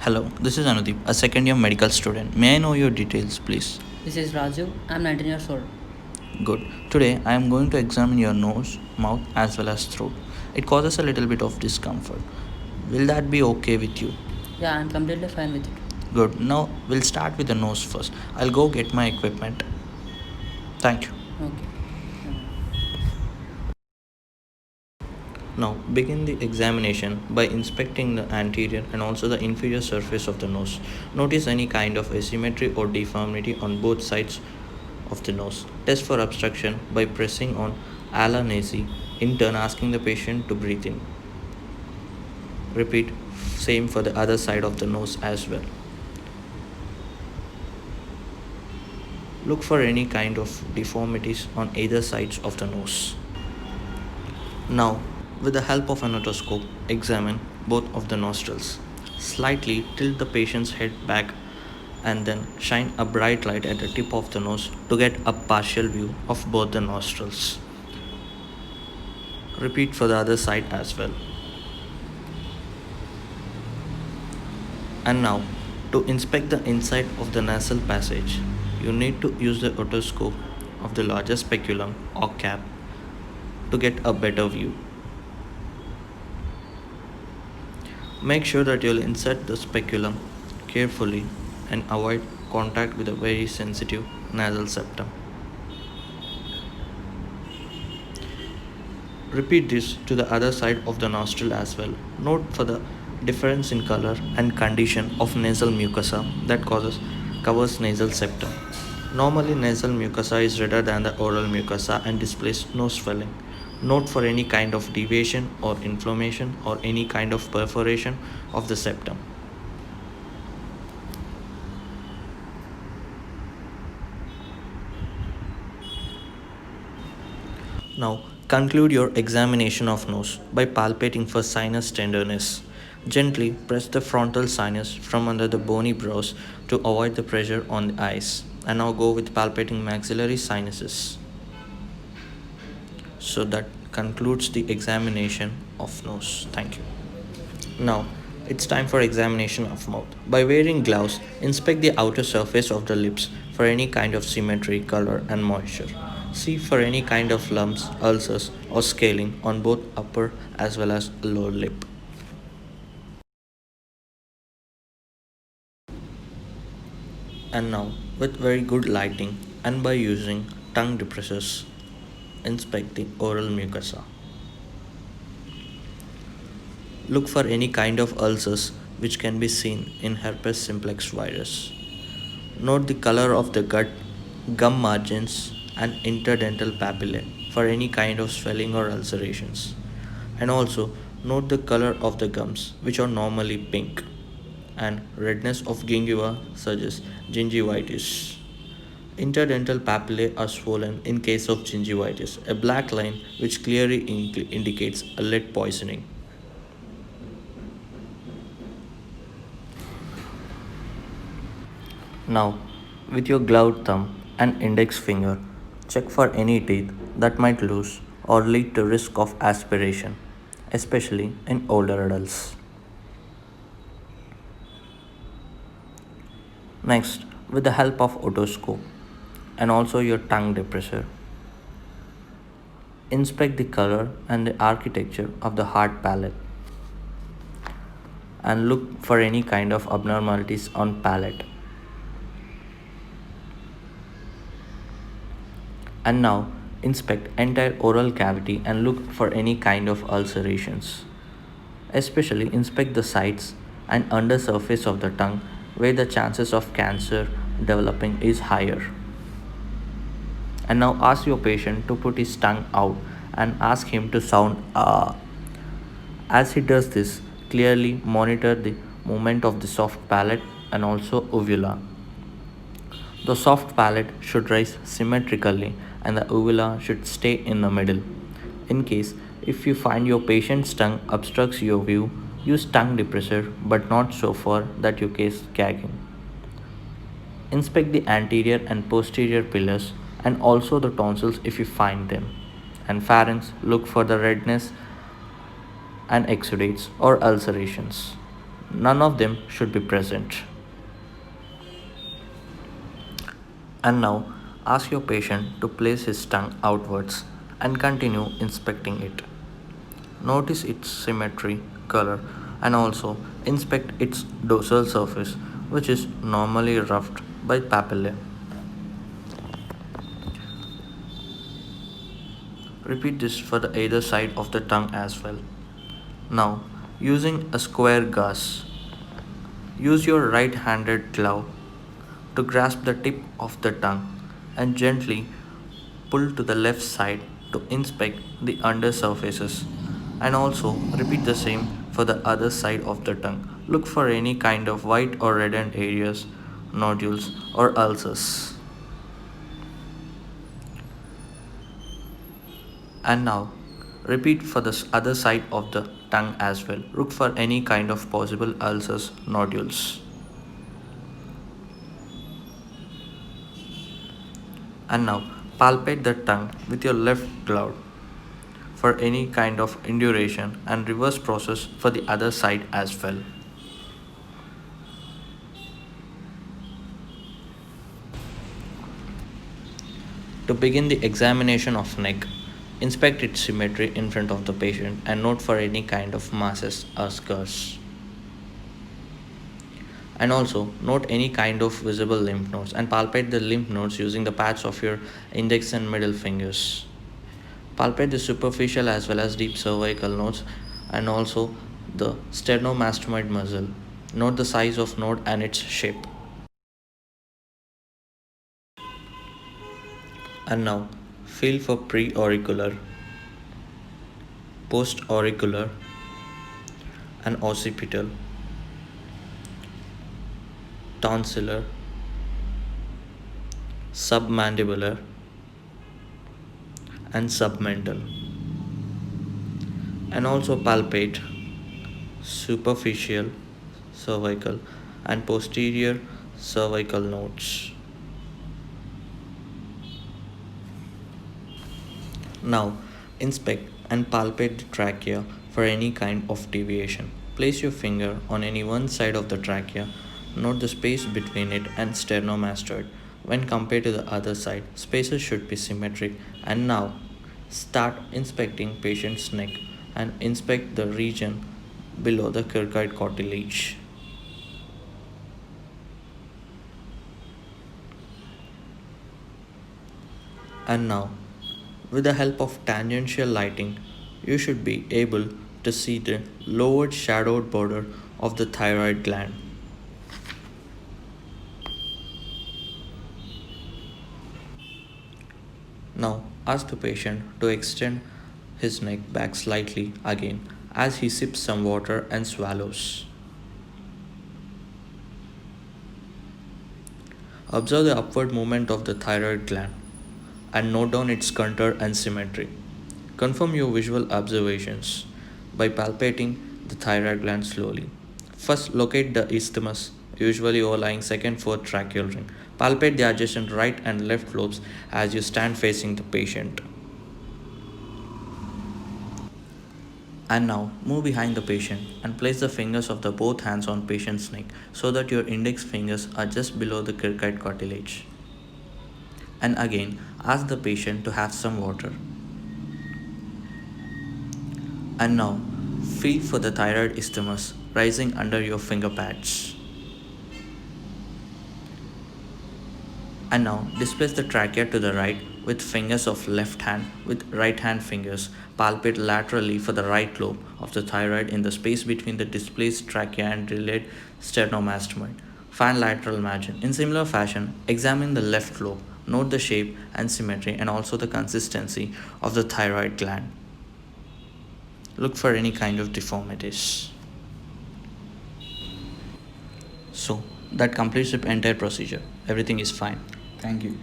Hello, this is Anudeep, a second year medical student. May I know your details, please? This is Raju. I'm 19 years old. Good. Today I am going to examine your nose, mouth, as well as throat. It causes a little bit of discomfort. Will that be okay with you? Yeah, I'm completely fine with it. Good. Now we'll start with the nose first. I'll go get my equipment. Thank you. Okay. Now begin the examination by inspecting the anterior and also the inferior surface of the nose. Notice any kind of asymmetry or deformity on both sides of the nose. Test for obstruction by pressing on ala nasi, in turn asking the patient to breathe in. Repeat same for the other side of the nose as well. Look for any kind of deformities on either sides of the nose. Now, with the help of an otoscope, examine both of the nostrils. Slightly tilt the patient's head back and then shine a bright light at the tip of the nose to get a partial view of both the nostrils. Repeat for the other side as well. And now, to inspect the inside of the nasal passage, you need to use the otoscope of the larger speculum or cap to get a better view. Make sure that you'll insert the speculum carefully and avoid contact with a very sensitive nasal septum. Repeat this to the other side of the nostril as well. Note for the difference in color and condition of nasal mucosa that covers nasal septum. Normally nasal mucosa is redder than the oral mucosa and displays no swelling. Note for any kind of deviation or inflammation or any kind of perforation of the septum. Now, conclude your examination of nose by palpating for sinus tenderness. Gently press the frontal sinus from under the bony brows to avoid the pressure on the eyes. And now go with palpating maxillary sinuses. So that concludes the examination of nose. Thank you. Now, it's time for examination of mouth. By wearing gloves, inspect the outer surface of the lips for any kind of symmetry, color, and moisture. See for any kind of lumps, ulcers, or scaling on both upper as well as lower lip. And now, with very good lighting and by using tongue depressors, inspect the oral mucosa. Look for any kind of ulcers which can be seen in herpes simplex virus. Note the color of the gut, gum margins, and interdental papillae for any kind of swelling or ulcerations. And also note the color of the gums, which are normally pink, and redness of gingua suggests gingivitis. Interdental papillae are swollen in case of gingivitis, a black line which clearly indicates a lead poisoning. Now, with your gloved thumb and index finger, check for any teeth that might lose or lead to risk of aspiration, especially in older adults. Next, with the help of otoscope and also your tongue depressor, inspect the color and the architecture of the hard palate and look for any kind of abnormalities on palate. And now inspect entire oral cavity and look for any kind of ulcerations. Especially inspect the sides and under surface of the tongue where the chances of cancer developing is higher. And now ask your patient to put his tongue out and ask him to sound ah. As he does this, clearly monitor the movement of the soft palate and also uvula. The soft palate should rise symmetrically and the uvula should stay in the middle. In case if you find your patient's tongue obstructs your view, use tongue depressor but not so far that you cause gagging. Inspect the anterior and posterior pillars and also the tonsils if you find them. And pharynx, look for the redness and exudates or ulcerations. None of them should be present. And now ask your patient to place his tongue outwards and continue inspecting it. Notice its symmetry, color, and also inspect its dorsal surface, which is normally roughed by papillae. Repeat this for the either side of the tongue as well. Now, using a square gauze, use your right-handed glove to grasp the tip of the tongue and gently pull to the left side to inspect the under surfaces, and also repeat the same for the other side of the tongue. Look for any kind of white or reddened areas, nodules or ulcers. And now repeat for the other side of the tongue as well. Look for any kind of possible ulcers, nodules. And now palpate the tongue with your left glove for any kind of induration and reverse process for the other side as well. To begin the examination of neck, inspect its symmetry in front of the patient and note for any kind of masses or scars. And also note any kind of visible lymph nodes and palpate the lymph nodes using the pads of your index and middle fingers. Palpate the superficial as well as deep cervical nodes and also the sternomastoid muscle. Note the size of node and its shape. And now feel for pre-auricular, post-auricular and occipital, tonsillar, submandibular and submental. And also palpate superficial cervical and posterior cervical nodes. Now inspect and palpate the trachea for any kind of deviation. Place your finger on any one side of the trachea. Note the space between it and sternomastoid. When compared to the other side, spaces should be symmetric. And now start inspecting patient's neck and inspect the region below the cricoid cartilage. And now, with the help of tangential lighting, you should be able to see the lowered shadowed border of the thyroid gland. Now, ask the patient to extend his neck back slightly again as he sips some water and swallows. Observe the upward movement of the thyroid gland and note down its contour and symmetry. Confirm your visual observations by palpating the thyroid gland slowly. First, locate the isthmus, usually overlying second fourth tracheal ring. Palpate the adjacent right and left lobes as you stand facing the patient. And now move behind the patient and place the fingers of the both hands on patient's neck so that your index fingers are just below the cricoid cartilage. And again ask the patient to have some water. And now feel for the thyroid isthmus rising under your finger pads. And now displace the trachea to the right with fingers of left hand with right hand fingers. Palpate laterally for the right lobe of the thyroid in the space between the displaced trachea and delayed sternomastoid. Find lateral margin. In similar fashion, examine the left lobe. Note the shape and symmetry and also the consistency of the thyroid gland. Look for any kind of deformities. So that completes the entire procedure. Everything is fine. Thank you.